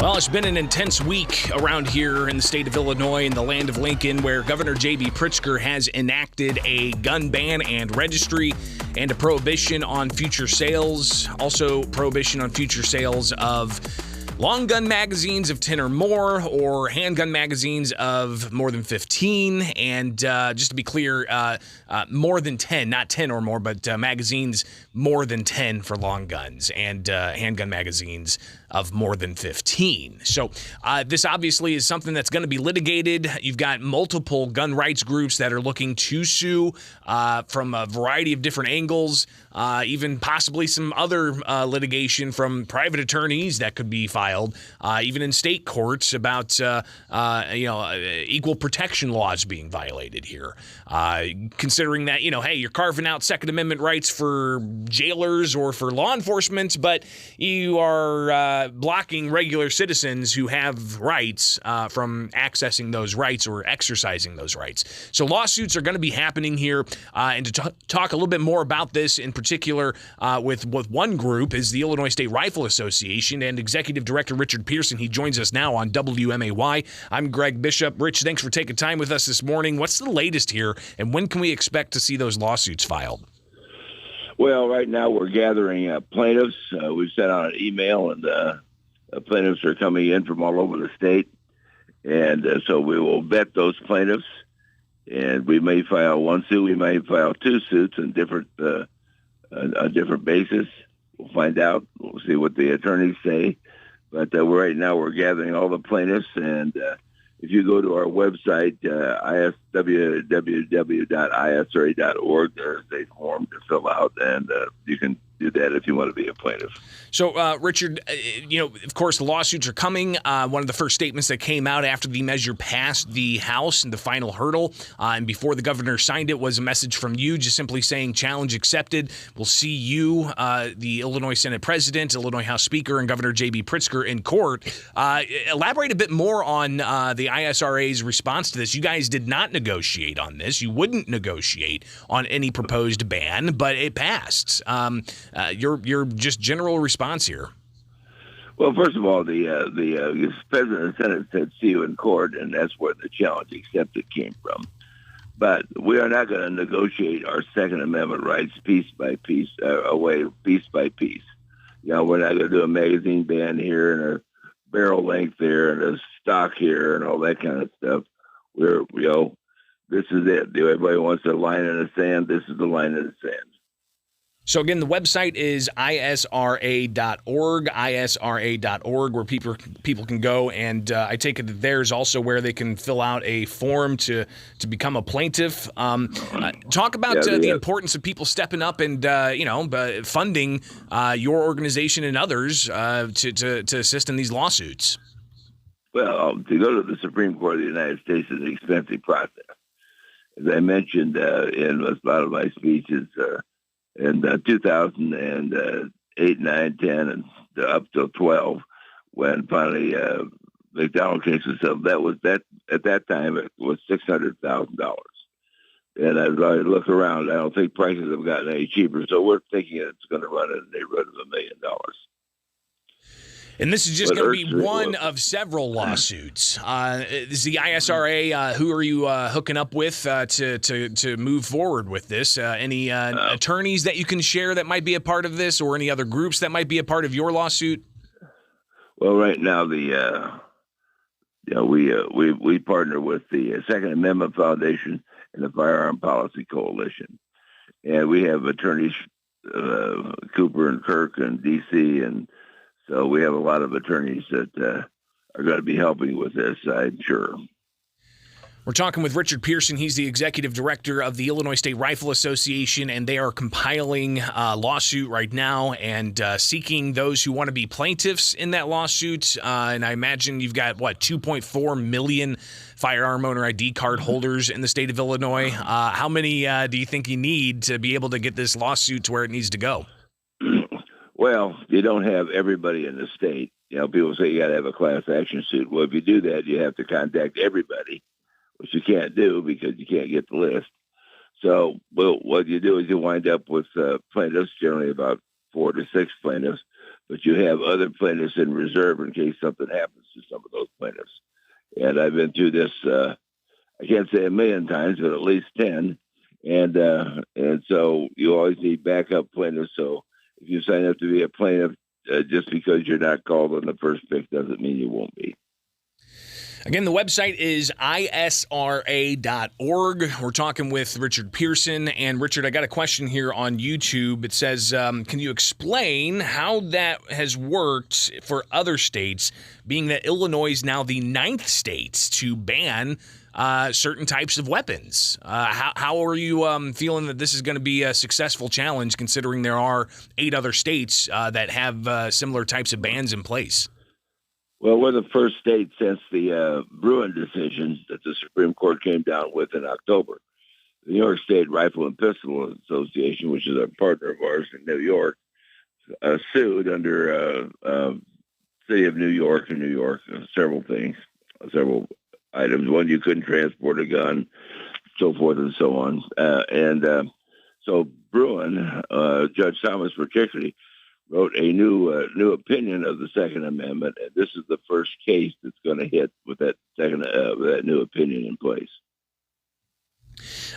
Well, it's been an intense week around here in the state of Illinois, in the land of Lincoln, where Governor J.B. Pritzker has enacted a gun ban and registry and a prohibition on future sales. Also, prohibition on future sales of long gun magazines of 10 or more, or handgun magazines of more than 15. And just to be clear, more than 10, not 10 or more, but magazines more than 10 for long guns, and handgun magazines of more than 15. So this obviously is something that's going to be litigated. You've got multiple gun rights groups that are looking to sue from a variety of different angles, even possibly some other litigation from private attorneys that could be filed, even in state courts about equal protection laws being violated here. Considering that, hey, you're carving out Second Amendment rights for jailers or for law enforcement, but you are blocking regular citizens who have rights from accessing those rights or exercising those rights. So lawsuits are going to be happening here. And to talk a little bit more about this in particular with one group is the Illinois State Rifle Association and Executive Director Richard Pearson. He joins us now on WMAY. I'm Greg Bishop. Rich, thanks for taking time with us this morning. What's the latest here, and when can we expect to see those lawsuits filed? Well, right now we're gathering plaintiffs. We've sent out an email, and plaintiffs are coming in from all over the state. And so we will vet those plaintiffs, and we may file one suit. We may file two suits on different basis. We'll find out. We'll see what the attorneys say. But right now we're gathering all the plaintiffs, and if you go to our website, www.isra.org, there's a form to fill out, and you can do that if you want to be a plaintiff. So, Richard, of course, the lawsuits are coming. One of the first statements that came out after the measure passed the House and the final hurdle, and before the governor signed it, was a message from you just simply saying, challenge accepted. We'll see you, the Illinois Senate President, Illinois House Speaker, and Governor J.B. Pritzker in court. Elaborate a bit more on the ISRA's response to this. You guys did not negotiate on this. You wouldn't negotiate on any proposed ban, but it passed. Your just general response here. Well, first of all, the President of the Senate said, see you in court, and that's where the challenge accepted came from. But we are not going to negotiate our Second Amendment rights piece by piece, piece by piece. We're not going to do a magazine ban here and a barrel length there and a stock here and all that kind of stuff. This is it. Everybody wants a line in the sand. This is the line in the sand. So again, the website is isra.org, where people can go, and I take it that there's also where they can fill out a form to become a plaintiff. Talk about the importance of people stepping up and funding your organization and others to assist in these lawsuits. Well, to go to the Supreme Court of the United States is an expensive process. As I mentioned in a lot of my speeches, in 2008, 9, 10, and up till 12, when finally McDonald case was settled, that at that time it was $600,000. And as I look around, I don't think prices have gotten any cheaper. So we're thinking it's going to run in the neighborhood of $1 million. And this is just going to be one of several lawsuits. Is the ISRA, who are you hooking up with to move forward with this? Any attorneys that you can share that might be a part of this, or any other groups that might be a part of your lawsuit? Well, right now we partner with the Second Amendment Foundation and the Firearm Policy Coalition, and we have attorneys Cooper and Kirk and D.C. and so we have a lot of attorneys that are going to be helping with this, I'm sure. We're talking with Richard Pearson. He's the executive director of the Illinois State Rifle Association, and they are compiling a lawsuit right now and seeking those who want to be plaintiffs in that lawsuit. And I imagine you've got, 2.4 million firearm owner ID card holders in the state of Illinois. How many do you think you need to be able to get this lawsuit to where it needs to go? Well, you don't have everybody in the state. People say you got to have a class action suit. Well, if you do that, you have to contact everybody, which you can't do because you can't get the list. So what you do is you wind up with plaintiffs, generally about 4 to 6 plaintiffs, but you have other plaintiffs in reserve in case something happens to some of those plaintiffs. And I've been through this, I can't say a million times, but at least 10. And so you always need backup plaintiffs. So if you sign up to be a plaintiff, just because you're not called on the first pick doesn't mean you won't be. Again, the website is isra.org. We're talking with Richard Pearson. And Richard, I got a question here on YouTube. It says, can you explain how that has worked for other states, being that Illinois is now the 9th state to ban certain types of weapons? How are you feeling that this is going to be a successful challenge, considering there are 8 other states that have similar types of bans in place? Well, we're the first state since the Bruin decision that the Supreme Court came down with in October. The New York State Rifle and Pistol Association, which is a partner of ours in New York, sued under City of New York in New York, several several items. One, you couldn't transport a gun, so forth and so on. So Bruin, Judge Thomas particularly, wrote a new opinion of the Second Amendment, and this is the first case that's going to hit with that that new opinion in place.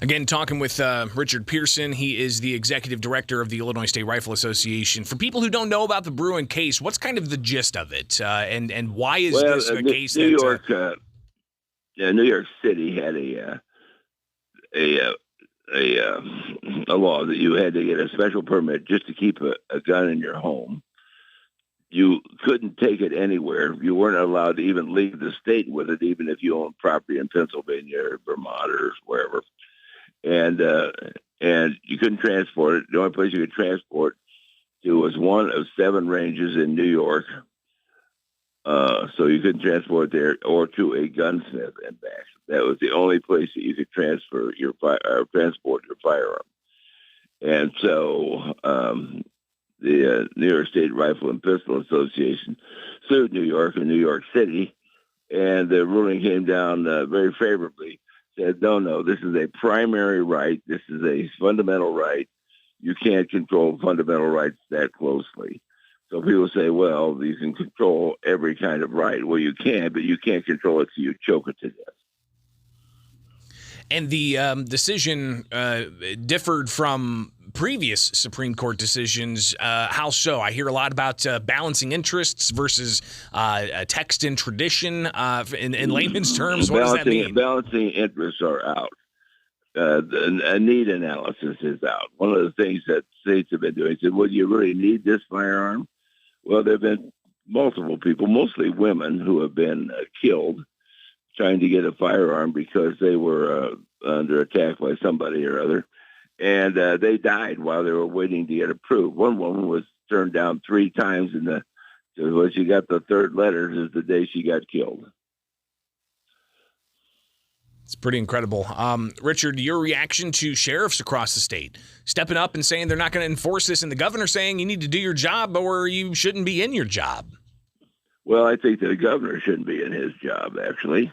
Again, talking with Richard Pearson. He is the executive director of the Illinois State Rifle Association. For people who don't know about the Bruin case, what's kind of the gist of it, and why is this a case? New York City had a law that you had to get a special permit just to keep a gun in your home. You couldn't take it anywhere. You weren't allowed to even leave the state with it, even if you owned property in Pennsylvania or Vermont or wherever. And you couldn't transport it. The only place you could transport to was one of 7 ranges in New York. So you couldn't transport there or to a gunsmith and back. That was the only place that you could transport your firearm. And so the New York State Rifle and Pistol Association sued New York and New York City, and the ruling came down very favorably. Said, no, this is a primary right. This is a fundamental right. You can't control fundamental rights that closely. So people say, well, you can control every kind of right. Well, you can, but you can't control it so you choke it to death. And the decision differed from previous Supreme Court decisions. How so? I hear a lot about balancing interests versus text and tradition. In layman's terms, what does that mean? Balancing interests are out. A need analysis is out. One of the things that states have been doing is, well, do you really need this firearm? Well, there have been multiple people, mostly women, who have been killed trying to get a firearm because they were under attack by somebody or other. And they died while they were waiting to get approved. One woman was turned down 3 times, and when she got the 3rd letter is the day she got killed. It's pretty incredible. Richard, your reaction to sheriffs across the state stepping up and saying they're not going to enforce this, and the governor saying you need to do your job or you shouldn't be in your job? Well, I think the governor shouldn't be in his job, actually.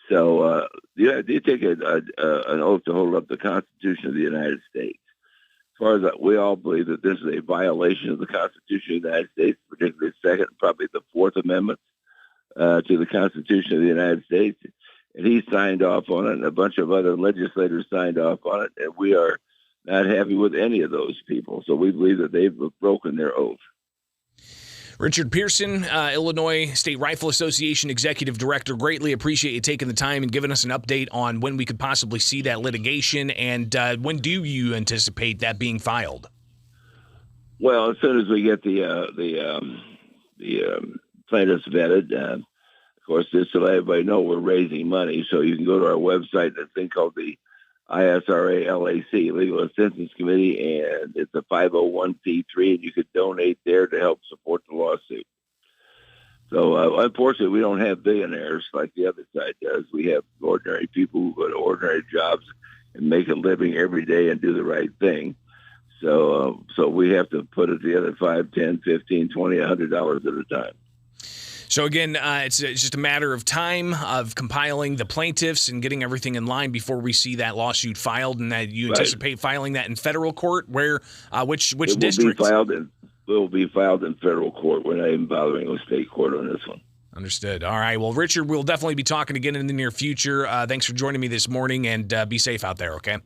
So you take an oath to hold up the Constitution of the United States. As far as we all believe that this is a violation of the Constitution of the United States, particularly the 2nd, probably the 4th Amendment to the Constitution of the United States. And he signed off on it, and a bunch of other legislators signed off on it, and we are not happy with any of those people. So we believe that they've broken their oath. Richard Pearson, Illinois State Rifle Association Executive Director, greatly appreciate you taking the time and giving us an update on when we could possibly see that litigation, and when do you anticipate that being filed? Well, as soon as we get the plaintiffs vetted. Of course, just to let everybody know, we're raising money, so you can go to our website, a thing called the ISRA LAC, Legal Assistance Committee, and it's a 501c3, and you could donate there to help support the lawsuit. So, unfortunately, we don't have billionaires like the other side does. We have ordinary people who go to ordinary jobs and make a living every day and do the right thing. So we have to put it together $5, $10, $15, $20, $100 at a time. So again, it's just a matter of time of compiling the plaintiffs and getting everything in line before we see that lawsuit filed, and that you anticipate filing that in federal court. Where which district? Will be filed will be filed in federal court. We're not even bothering with state court on this one. Understood. All right. Well, Richard, we'll definitely be talking again in the near future. Thanks for joining me this morning, and be safe out there, okay?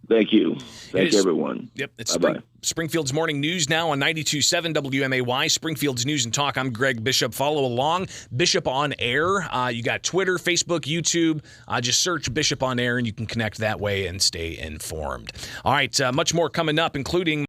Thank you. Thank everyone. Yep. It's Bye-bye. Springfield's Morning News now on 92.7 WMAY, Springfield's News and Talk. I'm Greg Bishop. Follow along, Bishop on Air. You got Twitter, Facebook, YouTube. Just search Bishop on Air, and you can connect that way and stay informed. All right. Much more coming up, including